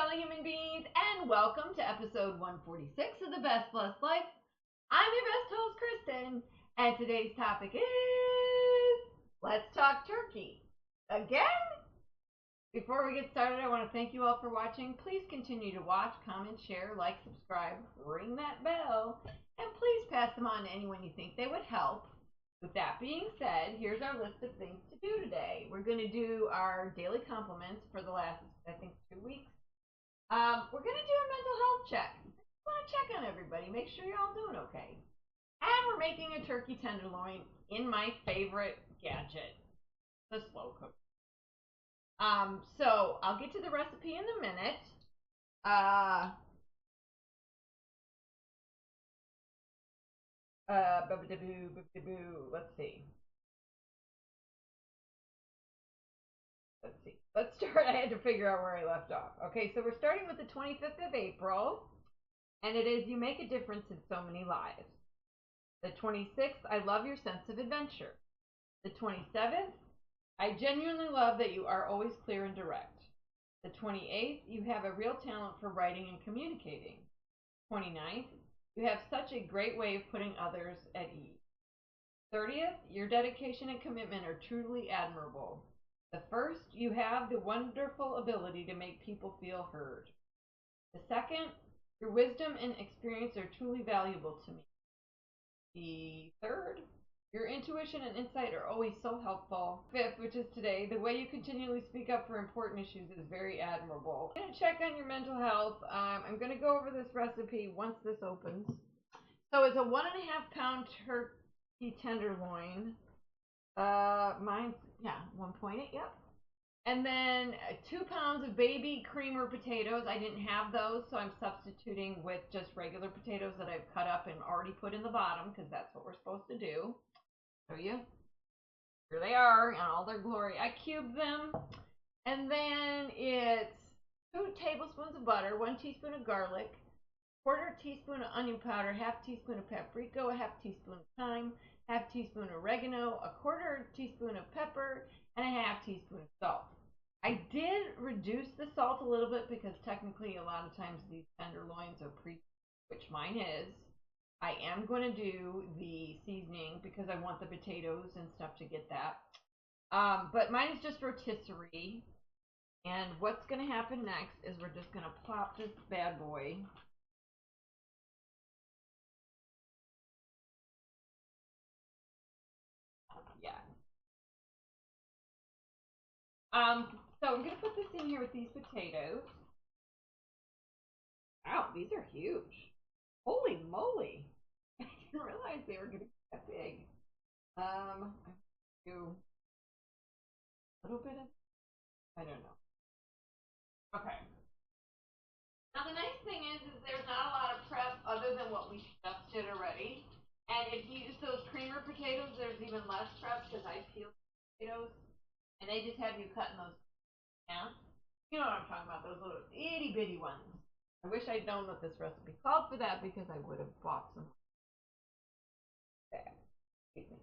fellow human beings, and welcome to episode 146 of the Best Blessed Life. I'm your best host, Kristen, and today's topic is let's talk turkey. Again? Before we get started, I want to thank you all for watching. Please continue to watch, comment, share, like, subscribe, ring that bell, and please pass them on to anyone you think they would help. With that being said, here's our list of things to do today. We're going to do our daily compliments for the last, I think, 2 weeks. We're going to do a mental health check. I want to check on everybody, make sure you're all doing okay. And we're making a turkey tenderloin in my favorite gadget, the slow cooker. So I'll get to the recipe in a minute. Uh, let's see. Let's start. I had to figure out where I left off. Okay, so we're starting with the 25th of April, and it is You Make a Difference in So Many Lives. The 26th, I love your sense of adventure. The 27th, I genuinely love that you are always clear and direct. The 28th, you have a real talent for writing and communicating. 29th, you have such a great way of putting others at ease. 30th, your dedication and commitment are truly admirable. The 1st, you have the wonderful ability to make people feel heard. The 2nd, your wisdom and experience are truly valuable to me. The 3rd, your intuition and insight are always so helpful. 5th, which is today, the way you continually speak up for important issues is very admirable. I'm going to check on your mental health. I'm going to go over this recipe once this opens. So it's a 1.5 pound turkey tenderloin. Mine's, 1.8, yep. And then 2 pounds of baby creamer potatoes. I didn't have those, so I'm substituting with just regular potatoes that I've cut up and already put in the bottom because that's what we're supposed to do. Show you. Here they are in all their glory. I cubed them. And then it's 2 tablespoons of butter, 1 teaspoon of garlic, 1/4 teaspoon of onion powder, 1/2 teaspoon of paprika, 1/2 teaspoon of thyme, 1/2 teaspoon of oregano, 1/4 teaspoon of pepper, and 1/2 teaspoon of salt. I did reduce the salt a little bit because technically a lot of times these tenderloins are which mine is. I am going to do the seasoning because I want the potatoes and stuff to get that. But mine is just rotisserie. And what's going to happen next is we're just going to plop this bad boy. Yeah. So I'm going to put this in here with these potatoes. Wow, these are huge. Holy moly. I didn't realize they were going to be that big. I'm do a little bit of, I don't know. Okay. Now the nice thing is there's not a lot of prep other than what we just did already. And if you use those creamer potatoes, there's even less prep because I peel potatoes, and they just have you cutting those down. You know what I'm talking about? Those little itty bitty ones. I wish I'd known what this recipe called for that because I would have bought some. Excuse me.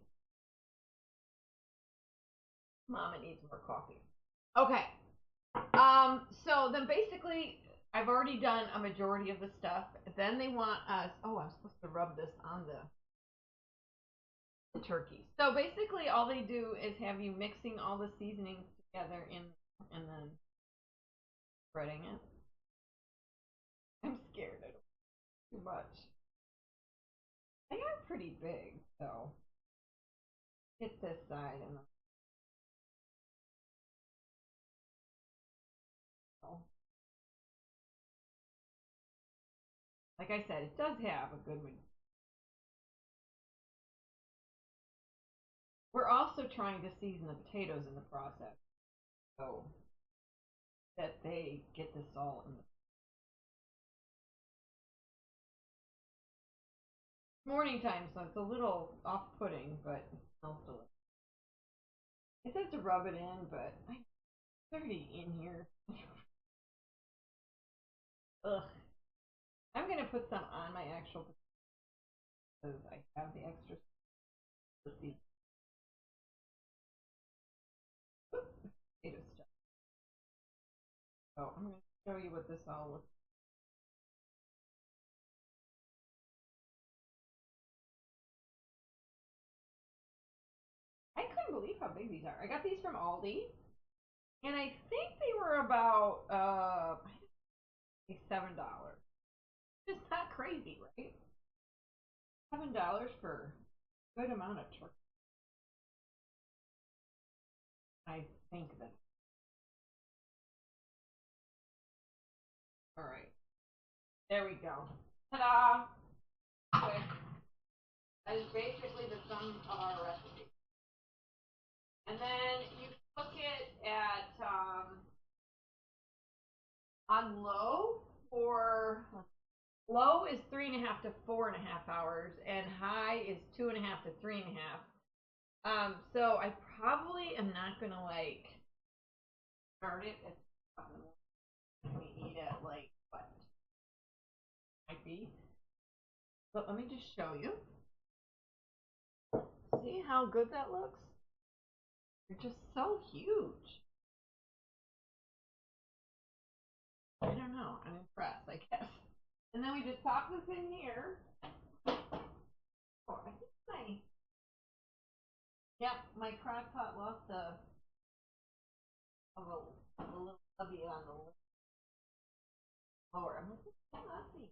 Mama needs more coffee. Okay. So then basically, I've already done a majority of the stuff. Then they want us. Oh, I'm supposed to rub this on the turkey. So basically, all they do is have you mixing all the seasonings together and then spreading it. I'm scared. I don't too much. They are pretty big, so hit this side and then. Oh. Like I said, it does have a good. We're also trying to season the potatoes in the process, so that they get the salt and the morning time, so it's a little off-putting, but it smells delicious. It says to rub it in, but it's already in here. Ugh. I'm gonna put some on my actual because I have the extra potato stuff. So I'm gonna Show you what this all looks. I couldn't believe how big these are. I got these from Aldi, and I think they were about like $7. It's not crazy, right? $7 for a good amount of turkey. I think that. All right, there we go. Ta-da! Quick. That is basically the sum of our recipe. And then you cook it at on low for low is 3.5 to 4.5 hours, and high is 2.5 to 3.5. So I probably am not gonna like start it at we eat at like what might be. But let me just show you. See how good that looks? They're just so huge. I don't know. I'm impressed, I guess. And then we just pop this in here. Oh, I think my crock pot lost a little stubby on the lower. I'm like, it's messy.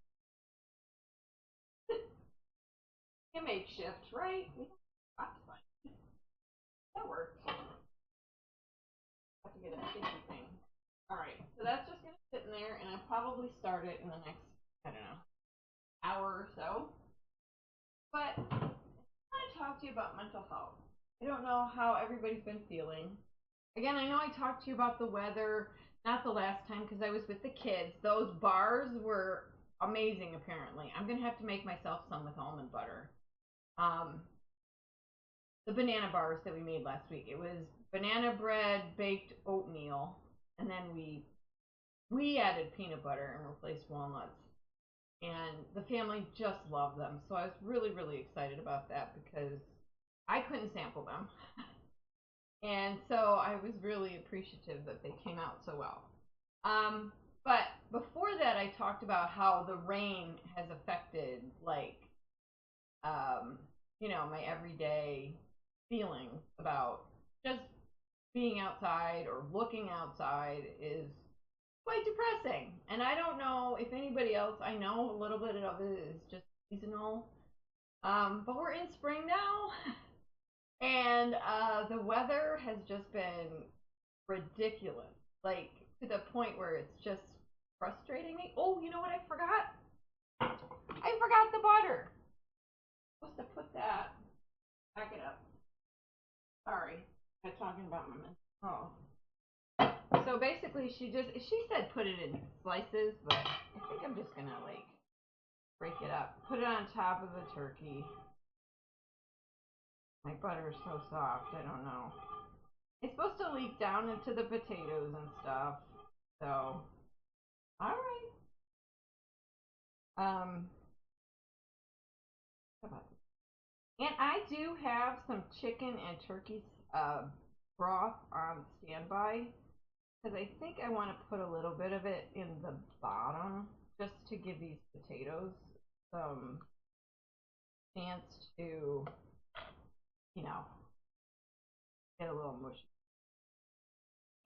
A makeshift, right? We don't have to find it. That worked. Have to get a sticky thing. All right, so that's just gonna sit in there, and I'll probably start it in the next, I don't know, hour or so. But I want to talk to you about mental health. I don't know how everybody's been feeling. Again, I know I talked to you about the weather, not the last time because I was with the kids. Those bars were amazing, apparently. I'm going to have to make myself some with almond butter. Um, the banana bars that we made last week. It was banana bread, baked oatmeal, and then we added peanut butter and replaced walnuts. And the family just loved them. So I was really, really excited about that because I couldn't sample them. And so I was really appreciative that they came out so well. Um, but before that, I talked about how the rain has affected, like, um, my everyday feelings about just being outside or looking outside is quite depressing. And I don't know if anybody else, I know a little bit of it is just seasonal. But we're in spring now, and the weather has just been ridiculous. Like to the point where it's just frustrating me. Oh, you know what I forgot? I forgot the butter. I'm supposed to put that. Back it up. Sorry. I'm talking about my mental. Oh. So basically, she said put it in slices, but I think I'm just gonna like break it up, put it on top of the turkey. My butter is so soft. I don't know. It's supposed to leak down into the potatoes and stuff. So, all right. Um, how about this? And I do have some chicken and turkey broth on standby because I think I want to put a little bit of it in the bottom just to give these potatoes some chance to, you know, get a little mushy.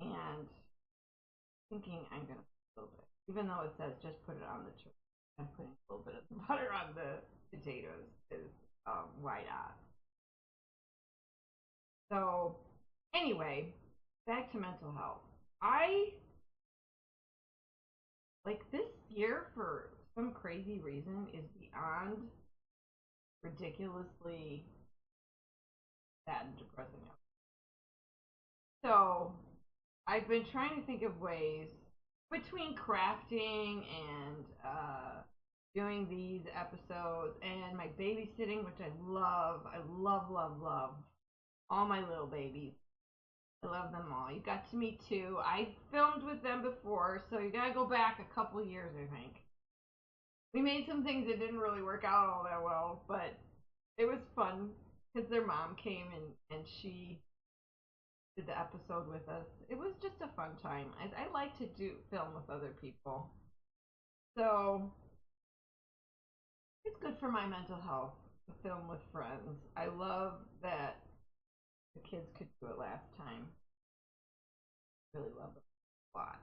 And thinking I'm gonna put a little bit, even though it says just put it on the turkey. I'm putting a little bit of the butter on the potatoes. Is why not? So anyway, back to mental health. I like this year for some crazy reason is beyond ridiculously sad and depressing. So I've been trying to think of ways between crafting and doing these episodes and my babysitting, which I love. I love, love, love all my little babies. I love them all. You got to meet two. I filmed with them before, so you gotta go back a couple years, I think. We made some things that didn't really work out all that well, but it was fun because their mom came and she did the episode with us. It was just a fun time. I like to do film with other people. So it's good for my mental health to film with friends. I love that the kids could do it last time. Really love it a lot.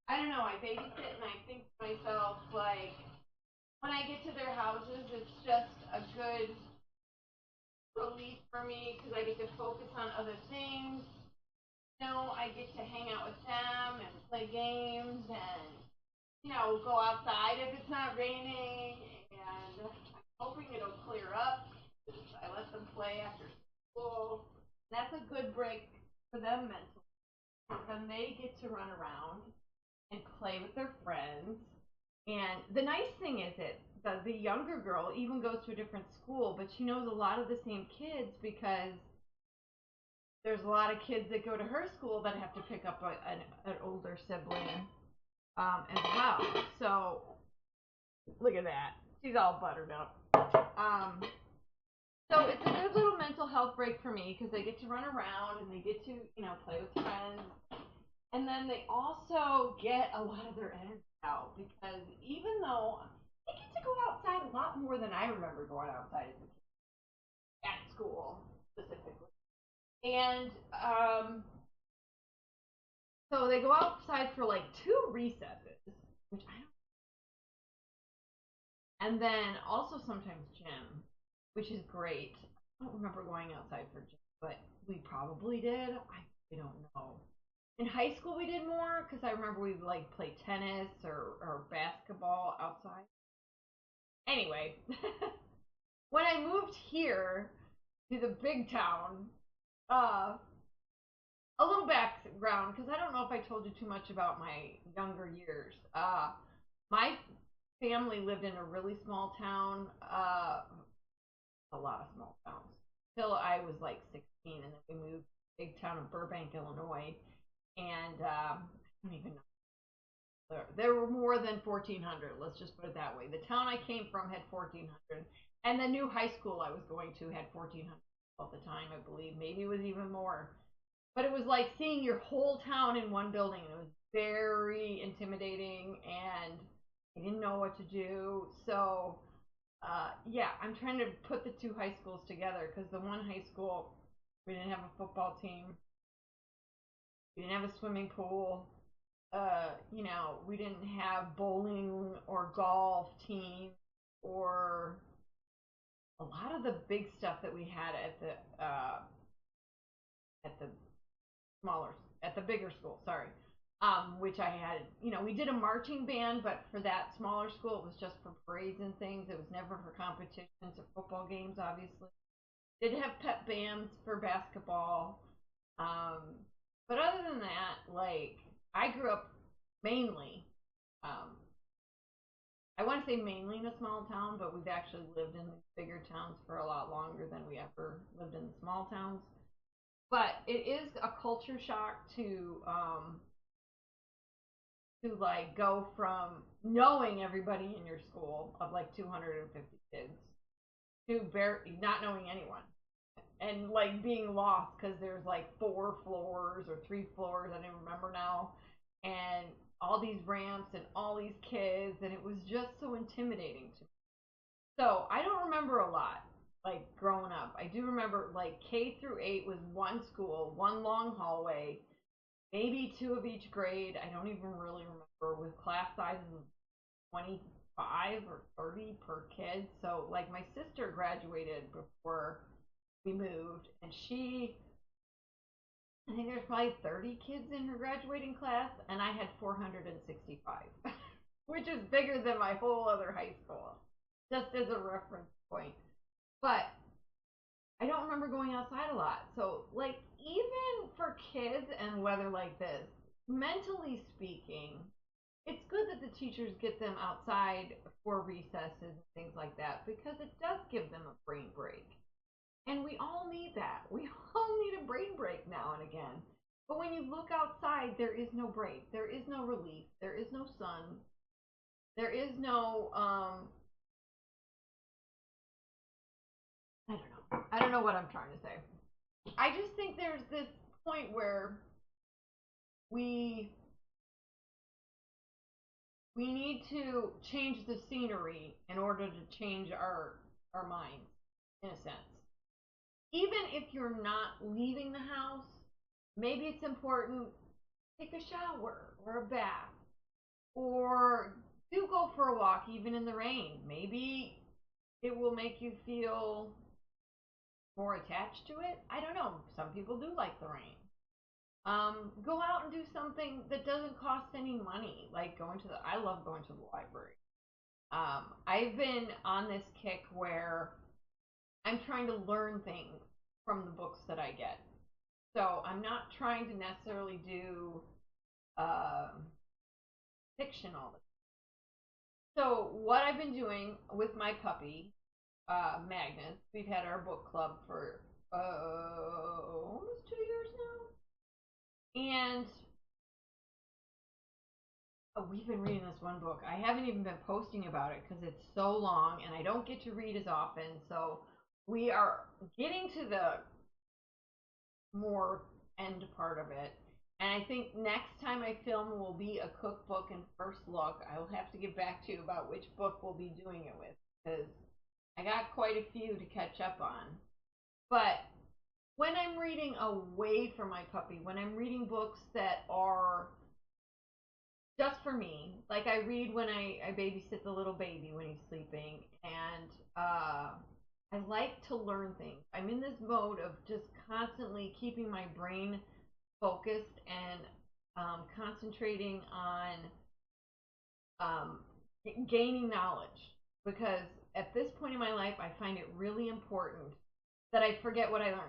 I don't know. I babysit and I think to myself, like, when I get to their houses, it's just a good relief for me because I get to focus on other things. I get to hang out with them and play games and, go outside if it's not raining. And I'm hoping it'll clear up. I let them play after school. That's a good break for them mentally. Then they get to run around and play with their friends. And the nice thing is that the younger girl even goes to a different school, but she knows a lot of the same kids because there's a lot of kids that go to her school that have to pick up an older sibling as well. So look at that. She's all buttered up. Um, so it's a good little mental health break for me because they get to run around and they get to, play with friends. And then they also get a lot of their energy out because even though they get to go outside a lot more than I remember going outside as a kid, at school specifically. And so they go outside for like 2 recesses, which I don't, and then also sometimes gym, which is great. I don't remember going outside for gym, but we probably did. I don't know. In high school, we did more because I remember we like play tennis or basketball outside. Anyway, when I moved here to the big town, uh, a little background because I don't know if I told you too much about my younger years. My family lived in a really small town, a lot of small towns, till I was like 16, and then we moved to the big town of Burbank, Illinois, and I don't even know. There were more than 1,400. Let's just put it that way. The town I came from had 1,400, and the new high school I was going to had 1,400 at the time, I believe. Maybe it was even more. But it was like seeing your whole town in one building, and it was very intimidating, and I didn't know what to do. So, yeah, I'm trying to put the two high schools together because the one high school, we didn't have a football team, we didn't have a swimming pool, we didn't have bowling or golf team or a lot of the big stuff that we had at the smaller at the bigger school. Sorry, which I had. We did a marching band, but for that smaller school, it was just for parades and things. It was never for competitions or football games. Obviously, did have pep bands for basketball. Um, but other than that, like I grew up mainly um, I want to say mainly in a small town, but we've actually lived in bigger towns for a lot longer than we ever lived in the small towns. But it is a culture shock to like go from knowing everybody in your school of like 250 kids to not knowing anyone and like being lost because there's like 4 floors or 3 floors. I don't even remember now, and all these ramps and all these kids, and it was just so intimidating to me. So I don't remember a lot, like growing up. I do remember like K through 8 was one school, one long hallway, maybe two of each grade. I don't even really remember, with class sizes of 25 or 30 per kid. So like my sister graduated before we moved, and I think there's probably 30 kids in her graduating class, and I had 465, which is bigger than my whole other high school, just as a reference point. But I don't remember going outside a lot. So, like, even for kids and weather like this, mentally speaking, it's good that the teachers get them outside for recesses and things like that because it does give them a brain break. And we all need that. We all need a brain break now and again. But when you look outside, there is no break. There is no relief. There is no sun. There is no I don't know. I don't know what I'm trying to say. I just think there's this point where we we need to change the scenery in order to change our minds, in a sense. Even if you're not leaving the house, maybe it's important to take a shower or a bath, or do go for a walk even in the rain. Maybe it will make you feel more attached to it. I don't know. Some people do like the rain. Go out and do something that doesn't cost any money, like going to the. I love going to the library. I've been on this kick where I'm trying to learn things from the books that I get. So I'm not trying to necessarily do uh, fiction all the time. So what I've been doing with my puppy, Magnus, we've had our book club for almost 2 years now, and we've been reading this one book. I haven't even been posting about it because it's so long, and I don't get to read as often. So we are getting to the more end part of it. And I think next time I film will be a cookbook and first look. I'll have to get back to you about which book we'll be doing it with because I got quite a few to catch up on. But when I'm reading away from my puppy, when I'm reading books that are just for me, like I read when I babysit the little baby when he's sleeping, and I like to learn things. I'm in this mode of just constantly keeping my brain focused and concentrating on um, gaining knowledge because at this point in my life, I find it really important that I forget what I learned.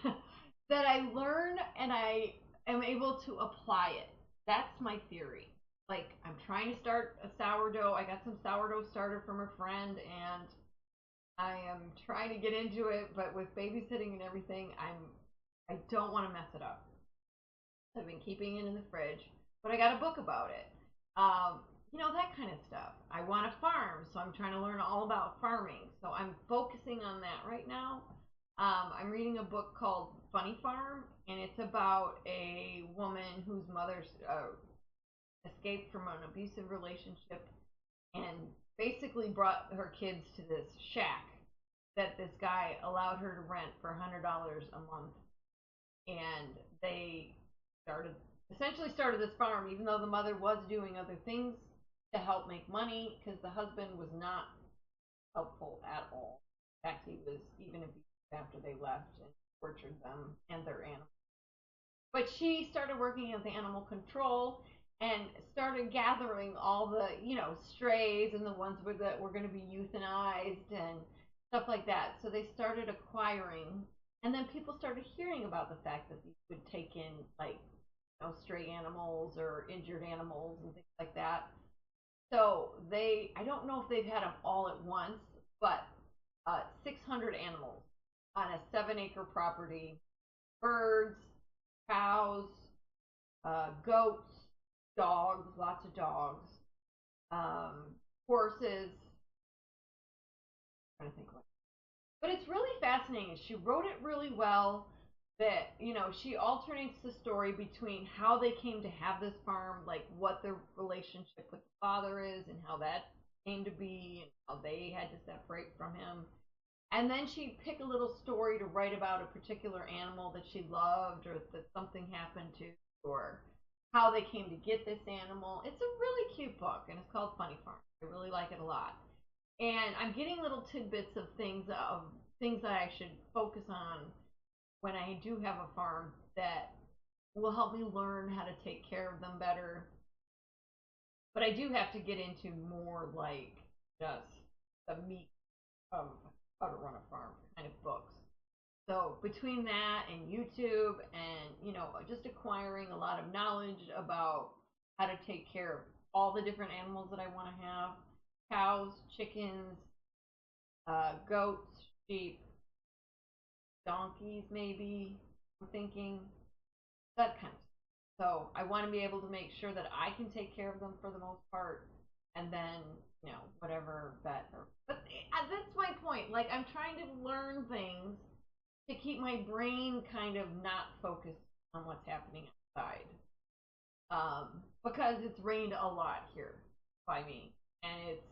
No, that I learn and I am able to apply it. That's my theory. Like I'm trying to start a sourdough. I got some sourdough starter from a friend, and I am trying to get into it. But with babysitting and everything, I don't want to mess it up. I've been keeping it in the fridge, but I got a book about it. Um, that kind of stuff. I want to farm, so I'm trying to learn all about farming. So I'm focusing on that right now. I'm reading a book called Funny Farm, and it's about a woman whose mother escaped from an abusive relationship and basically brought her kids to this shack that this guy allowed her to rent for $100 a month, and they started essentially started this farm, even though the mother was doing other things to help make money because the husband was not helpful at all. In fact, he was even abusive after they left and tortured them and their animals. But she started working at the animal control and started gathering all the, strays and the ones that were going to be euthanized and stuff like that. So they started acquiring, and then people started hearing about the fact that these would take in like stray animals or injured animals and things like that. So I don't know if they've had them all at once, but 600 animals on a 7-acre property, birds, cows, goats, dogs, lots of dogs, um, horses. I'm trying to think what. But it's really fascinating. She wrote it really well. That she alternates the story between how they came to have this farm, like what their relationship with the father is, and how that came to be, and how they had to separate from him. And then she'd pick a little story to write about a particular animal that she loved or that something happened to, or how they came to get this animal. It's a really cute book, and it's called Funny Farm. I really like it a lot. And I'm getting little tidbits of things that I should focus on when I do have a farm that will help me learn how to take care of them better. But I do have to get into more like just the meat of how to run a farm kind of books. So between that and YouTube and just acquiring a lot of knowledge about how to take care of all the different animals that I want to have, cows, chickens, goats, sheep, donkeys maybe, I'm thinking that kind of stuff. So I want to be able to make sure that I can take care of them for the most part, and then whatever vet or. But that's my point. Like I'm trying to learn things to keep my brain kind of not focused on what's happening outside. Because it's rained a lot here by me, and it's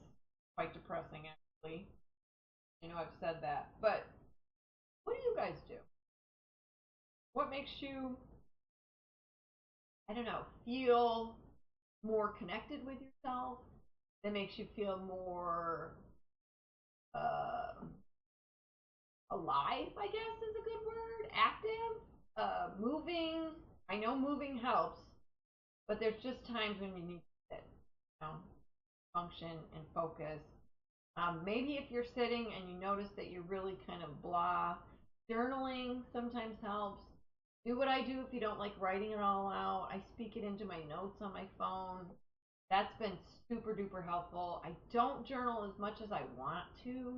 quite depressing actually. I know I've said that, but what do you guys do? What makes you, I don't know, feel more connected with yourself? That makes you feel more uh, alive, I guess is a good word. Active, moving. I know moving helps, but there's just times when you need to sit, you know, function and focus. Maybe if you're sitting and you notice that you're really kind of blah, journaling sometimes helps. Do what I do if you don't like writing it all out. I speak it into my notes on my phone. That's been super duper helpful. I don't journal as much as I want to,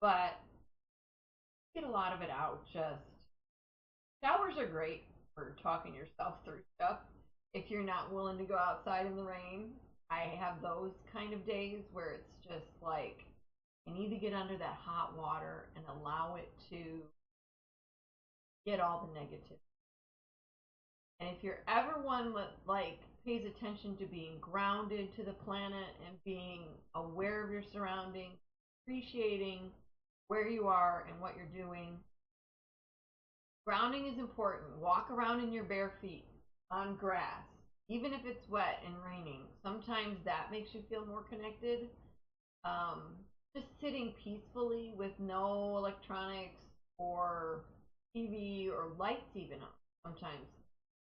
but get a lot of it out. Just showers are great for talking yourself through stuff. If you're not willing to go outside in the rain, I have those kind of days where it's just like I need to get under that hot water and allow it to get all the negative. And if you're ever one that like pays attention to being grounded to the planet and being aware of your surroundings, appreciating where you are and what you're doing, grounding is important. Walk around in your bare feet on grass, even if it's wet and raining. Sometimes that makes you feel more connected. Um, just sitting peacefully with no electronics or TV or lights even on. Sometimes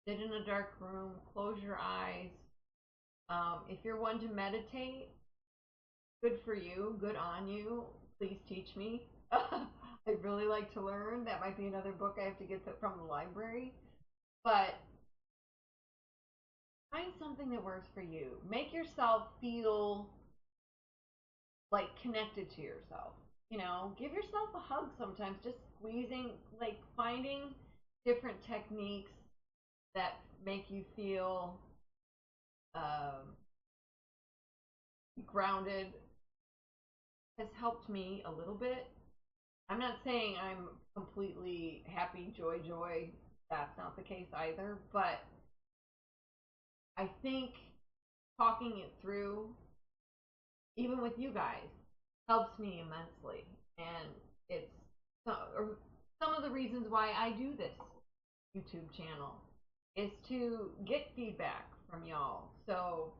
sit in a dark room, close your eyes. If you're one to meditate, good for you, good on you. Please teach me. I'd really like to learn. That might be another book I have to get from the library. But find something that works for you. Make yourself feel like connected to yourself. You know, give yourself a hug sometimes, just squeezing, like finding different techniques that make you feel um, grounded has helped me a little bit. I'm not saying I'm completely happy, joy, joy. That's not the case either. But I think talking it through, even with you guys, helps me immensely. And it's some of the reasons why I do this YouTube channel is to get feedback from y'all. So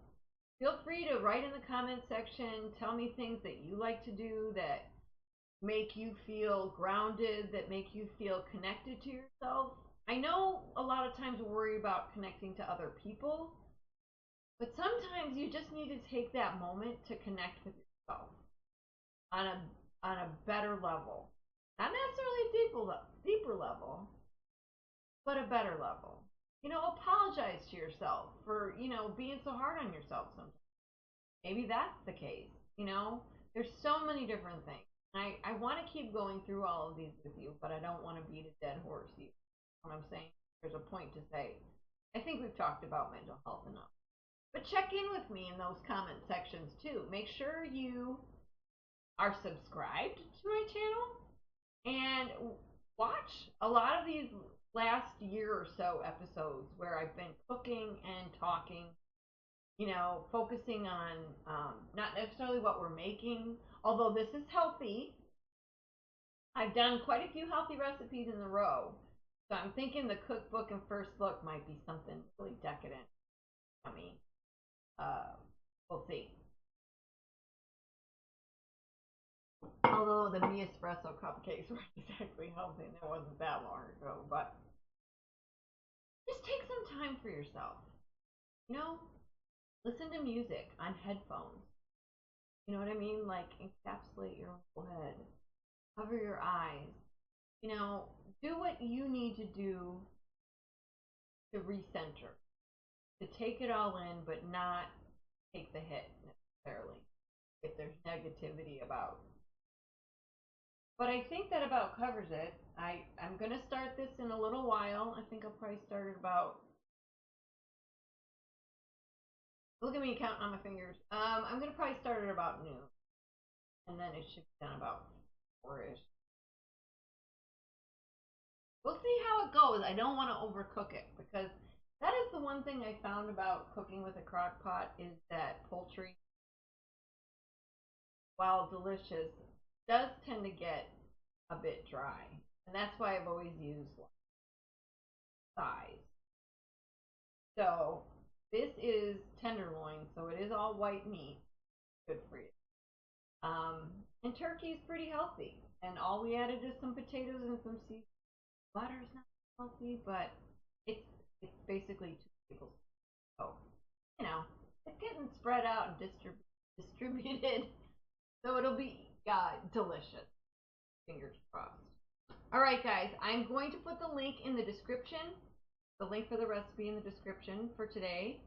feel free to write in the comment section, tell me things that you like to do that make you feel grounded, that make you feel connected to yourself. I know a lot of times we worry about connecting to other people, but sometimes you just need to take that moment to connect with yourself on a better level. Not necessarily a deeper level, but a better level. You know, apologize to yourself for, being so hard on yourself sometimes. Maybe that's the case. You know, there's so many different things. I want to keep going through all of these with you, but I don't want to beat a dead horse. You know what I'm saying? There's a point to say. I think we've talked about mental health enough. But check in with me in those comment sections too. Make sure you are subscribed to my channel and watch a lot of these last year or so episodes where I've been cooking and talking, focusing on not necessarily what we're making, although this is healthy. I've done quite a few healthy recipes in a row. So I'm thinking the cookbook and first look might be something really decadent. I mean, uh, we'll see. Although the Mi Espresso cupcakes weren't exactly healthy, and that wasn't that long ago, but just take some time for yourself. You know, listen to music on headphones. You know what I mean? Like encapsulate your whole head, cover your eyes. You know, do what you need to do to recenter, to take it all in, but not take the hit necessarily if there's negativity about. But I think that about covers it. I'm gonna start this in a little while. I think I'll probably start at about. Look at me counting on my fingers. I'm gonna probably start at about noon, and then it should be done about 4ish. We'll see how it goes. I don't want to overcook it because that is the one thing I found about cooking with a crock pot is that poultry, while delicious, does tend to get a bit dry. And that's why I've always used thighs. So this is tenderloin, so it is all white meat. Good for you. Um, and turkey is pretty healthy. And all we added is some potatoes and some seasoning. Butter's not healthy, but it's it's basically 2 tablespoons. So, you know, it's getting spread out and distributed. So it'll be delicious. Fingers crossed. All right, guys, I'm going to put the link in the description, the link for the recipe in the description for today.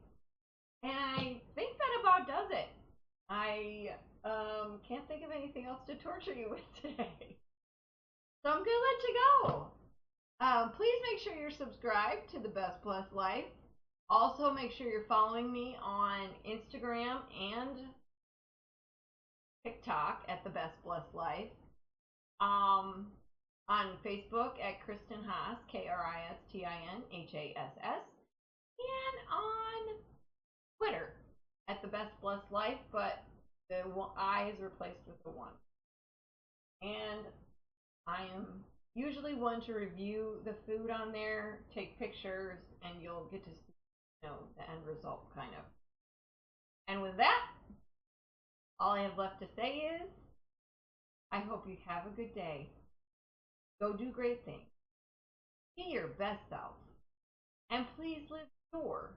And I think that about does it. I can't think of anything else to torture you with today. So I'm going to let you go. Please make sure you're subscribed to The Best Blessed Life. Also, make sure you're following me on Instagram and TikTok at The Best Blessed Life. Um, on Facebook at Kristen Haas, KristinHass, and on Twitter at The Best Blessed Life, but the I is replaced with the 1. And I am usually one to review the food on there, take pictures, and you'll get to see, the end result kind of. And with that, all I have left to say is I hope you have a good day. Go do great things. Be your best self. And please live your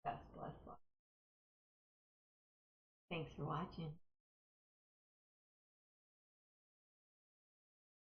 best blessed life. Thanks for watching.